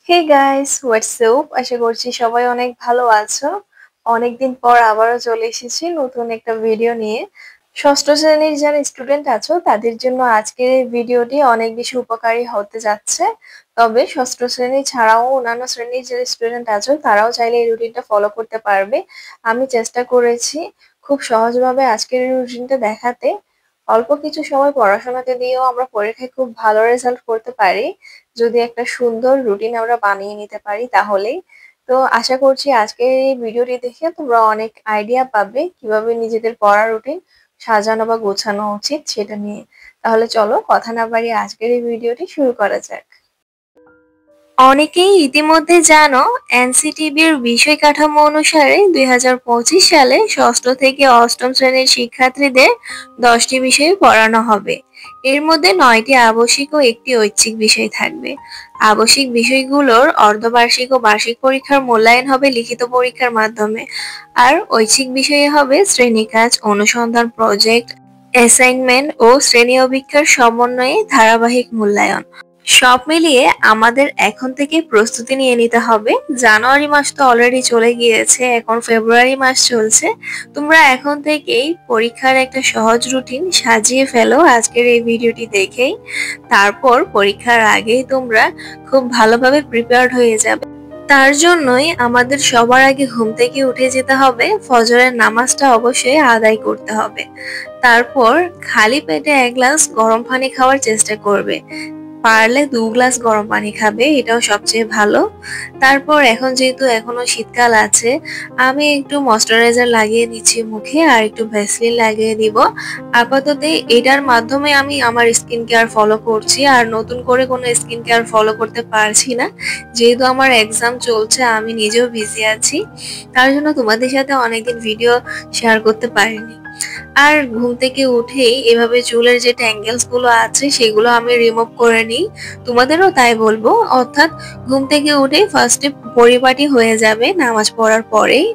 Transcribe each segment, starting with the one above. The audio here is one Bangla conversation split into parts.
Hey guys, WhatsApp. আশা করছি সবাই অনেক ভালো আছো। অনেকদিন পর আবারও চলে এসেছি নতুন একটা ভিডিও নিয়ে। ষষ্ঠ শ্রেণীর যারা স্টুডেন্ট আছো তাদের জন্য আজকের এই ভিডিওটি অনেক বেশি উপকারী হতে যাচ্ছে। তবে ষষ্ঠ শ্রেণী ছাড়াও অন্যান্য শ্রেণীর যে স্টুডেন্ট আছো তারাও চাইলে এই রুটিনটা ফলো করতে পারবে। আমি চেষ্টা করেছি খুব সহজভাবে আজকের এই রুটিনটা দেখাতে। অল্প কিছু সময় পড়াশোনাতে দিয়েও আমরা পরীক্ষায় খুব ভালো রেজাল্ট করতে পারি যদি একটা সুন্দর রুটিন আমরা বানিয়ে নিতে পারি তাহলেই। তো আশা করছি আজকের এই ভিডিওটি দেখে তোমরা অনেক আইডিয়া পাবে কিভাবে নিজেদের পড়ার রুটিন সাজানো বা গোছানো উচিত সেটা নিয়ে। তাহলে চলো কথা না বাড়িয়ে আজকের এই ভিডিওটি শুরু করা যাক। অনেকেই ইতিমধ্যে জানো, এনসিটিবির বিষয় কাঠামো অনুসারে 2025 সালে ষষ্ঠ থেকে অষ্টম শ্রেণীর শিক্ষার্থীদের 10টি বিষয় পড়ানো হবে। এর মধ্যে 9টি আবশ্যিক ও একটি ঐচ্ছিক বিষয় থাকবে। আবশ্যিক বিষয়গুলোর অর্ধবার্ষিক ও বার্ষিক পরীক্ষার মূল্যায়ন হবে লিখিত পরীক্ষার মাধ্যমে, আর ঐচ্ছিক বিষয়ে হবে শ্রেণী কাজ, অনুসন্ধান, প্রজেক্ট, অ্যাসাইনমেন্ট ও শ্রেণী অভিজ্ঞতার সমন্বয়ে ধারাবাহিক মূল্যায়ন। সব মিলিয়ে আমাদের এখন থেকে প্রস্তুতি নিয়ে নিতে হবে। জানুয়ারি মাস তো অলরেডি চলে গিয়েছে, এখন ফেব্রুয়ারি মাস চলছে। তোমরা এখন থেকেই পরীক্ষার একটা সহজ রুটিন সাজিয়ে ফেলো আজকের এই ভিডিওটি দেখেই। তারপর পরীক্ষার আগেই তোমরা খুব ভালোভাবে প্রিপেয়ার্ড হয়ে যাবে। তার জন্যই আমাদের সবার আগে ঘুম থেকে উঠে যেতে হবে, ফজরের নামাজটা অবশ্যই আদায় করতে হবে। তারপর খালি পেটে 1 গ্লাস গরম পানি খাওয়ার চেষ্টা করবে। পারলে 2 গ্লাস গরম পানি খাবে, এটাও সবচেয়ে ভালো। তারপর এখন যেহেতু এখনো শীতকাল আছে, আমি একটু ময়শ্চারাইজার লাগিয়ে নিচ্ছি মুখে আর একটু ভ্যাসলিন লাগিয়ে দিব। আপাতত এটার মাধ্যমে আমি আমার স্কিন কেয়ার ফলো করছি, আর নতুন করে কোনো স্কিন কেয়ার ফলো করতে পারছি না যেহেতু আমার এক্সাম চলছে, আমি নিজেও বিজি আছি। তার জন্য তোমাদের সাথে অনেকদিন ভিডিও শেয়ার করতে পারিনি। আর ঘুম থেকে উঠেই এভাবে চুলের যে ট্যাঙ্গেলস গুলো আছে সেগুলো আমি রিমুভ করে নিই। তোমাদেরও তাই বলবো, অর্থাৎ ঘুম থেকে উঠে ফার্স্টে পরিপাটি হয়ে যাবে নামাজ পড়ার পরেই,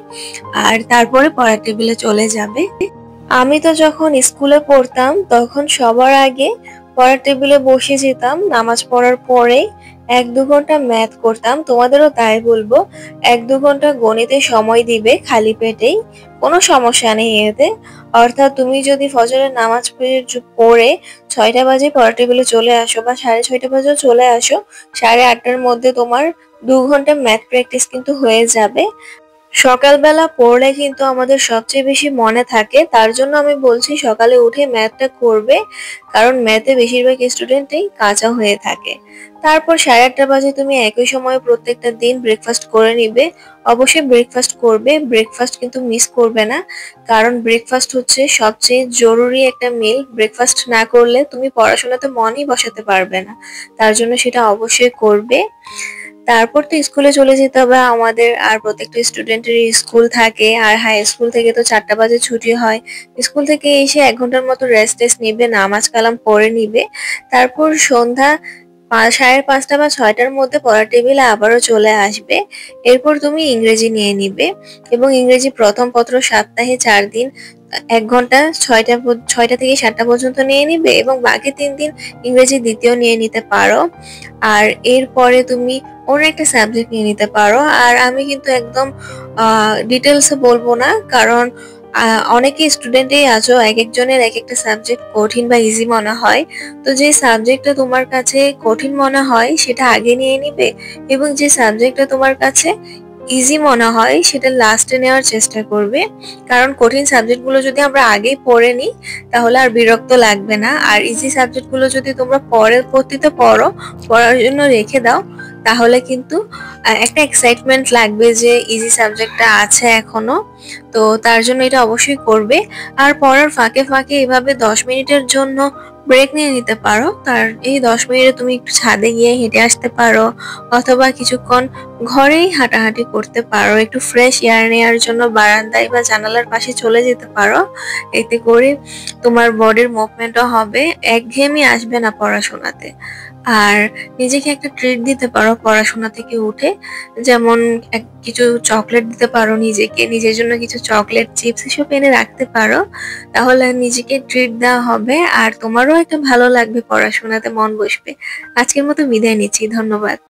আর তারপরে পড়ার টেবিলে চলে যাবে। আমি তো যখন স্কুলে পড়তাম তখন সবার আগে পড়ার টেবিলে বসে যেতাম নামাজ পড়ার পরে। 1-2 ঘন্টা ম্যাথ করতাম, তোমাদেরও তাই বলবো। 1-2 ঘন্টা গণিতে সময় দিবে খালি পেটেই, কোনো সমস্যা নেই এতে। অর্থাৎ তুমি যদি ফজরের নামাজ পড়ে 6টা বাজে পড়ার টেবিলে চলে আসো বা 6:30 বাজেও চলে আসো, 8:30টার মধ্যে তোমার 2 ঘন্টা ম্যাথ প্র্যাকটিস কিন্তু হয়ে যাবে। সকালবেলা পড়লে কিন্তু আমাদের সবচেয়ে বেশি মনে থাকে, তার জন্য আমি বলছি সকালে উঠে ম্যাথটা করবে, কারণ ম্যাথে বেশিরভাগ স্টুডেন্টই কাঁচা হয়ে থাকে। তারপর 8:30 বাজে তুমি একই সময়ে প্রত্যেকটা দিন ব্রেকফাস্ট করে নিবে। অবশ্যই ব্রেকফাস্ট করবে, ব্রেকফাস্ট কিন্তু মিস করবে না, কারণ ব্রেকফাস্ট হচ্ছে সবচেয়ে জরুরি একটা মিল। ব্রেকফাস্ট না করলে তুমি পড়াশোনাতে মনই বসাতে পারবে না, তার জন্য সেটা অবশ্যই করবে। তারপর তো স্কুলে চলে যেতে হবে আমাদের, আর প্রত্যেকটা স্টুডেন্টেরই স্কুল থাকে, আর হাই স্কুল থেকে তো 4টা বাজে ছুটি হয়। স্কুল থেকে এসে 1 ঘন্টার মতো রেস্ট নিবে, নামাজ কালাম পড়ে নিবে। তারপর সন্ধ্যা 5:30 বা 6টার মধ্যে পড়ার টেবিলে আবারও চলে আসবে। এরপর তুমি ইংরেজি নিয়ে নিবে, এবং ইংরেজি প্রথম পত্র সপ্তাহে 4 দিন 1 ঘন্টা 6টা থেকে 7টা পর্যন্ত নিয়ে নিবে, এবং বাকি 3 দিন ইংরেজি দ্বিতীয় নিয়ে নিতে পারো। আর এরপরে তুমি অন্য একটা সাবজেক্ট নিয়ে নিতে পারো। আর আমি কিন্তু একদম ডিটেলসে বলবো না, কারণ অনেকে স্টুডেন্টই আছো, এক একজনের এক একটা সাবজেক্ট কঠিন বা ইজি মনে হয়। তো যে সাবজেক্টটা তোমার কাছে কঠিন মনে হয় সেটা আগে নিয়ে নিবে, এবং যে সাবজেক্টটা তোমার কাছে ইজি মনে হয় সেটা লাস্টে নেওয়ার চেষ্টা করবে। কারণ কঠিন সাবজেক্টগুলো যদি আমরা আগেই পড়ে নিই তাহলে আর বিরক্ত লাগবে না, আর ইজি সাবজেক্টগুলো যদি তোমরা পরবর্তীতে পড়ার জন্য রেখে দাও তাহলে কিন্তু একটা এক্সাইটমেন্ট লাগবে যে ইজি সাবজেক্টটা আছে এখনো। তো তার জন্য এটা অবশ্যই করবে। আর পড়ার ফাঁকে ফাঁকে এভাবে 10 মিনিটের জন্য ব্রেক নিয়ে নিতে পারো। তার এই 10 মিনিটে তুমি একটু ছাদে গিয়ে হেঁটে আসতে পারো, অথবা কিছুক্ষণ ঘরেই হাঁটাহাঁটি করতে পারো, একটু ফ্রেশ এয়ার নেওয়ার জন্য বারান্দায় বা জানালার পাশে চলে যেতে পারো। এতে করে তোমার বডির মুভমেন্টও হবে, একঘেয়েমি আসবে না পড়াশোনাতে। আর নিজেকে একটা ট্রিট দিতে পারো পড়াশোনা থেকে উঠে, যেমন কিছু চকলেট দিতে পারো নিজেকে, নিজের জন্য কিছু চকলেট, চিপস এসব এনে রাখতে পারো। তাহলে নিজেকে ট্রিট দেওয়া হবে, আর তোমারও একটা ভালো লাগবে, পড়াশোনাতে মন বসবে। আজকের মতো বিদায় নিচ্ছি, ধন্যবাদ।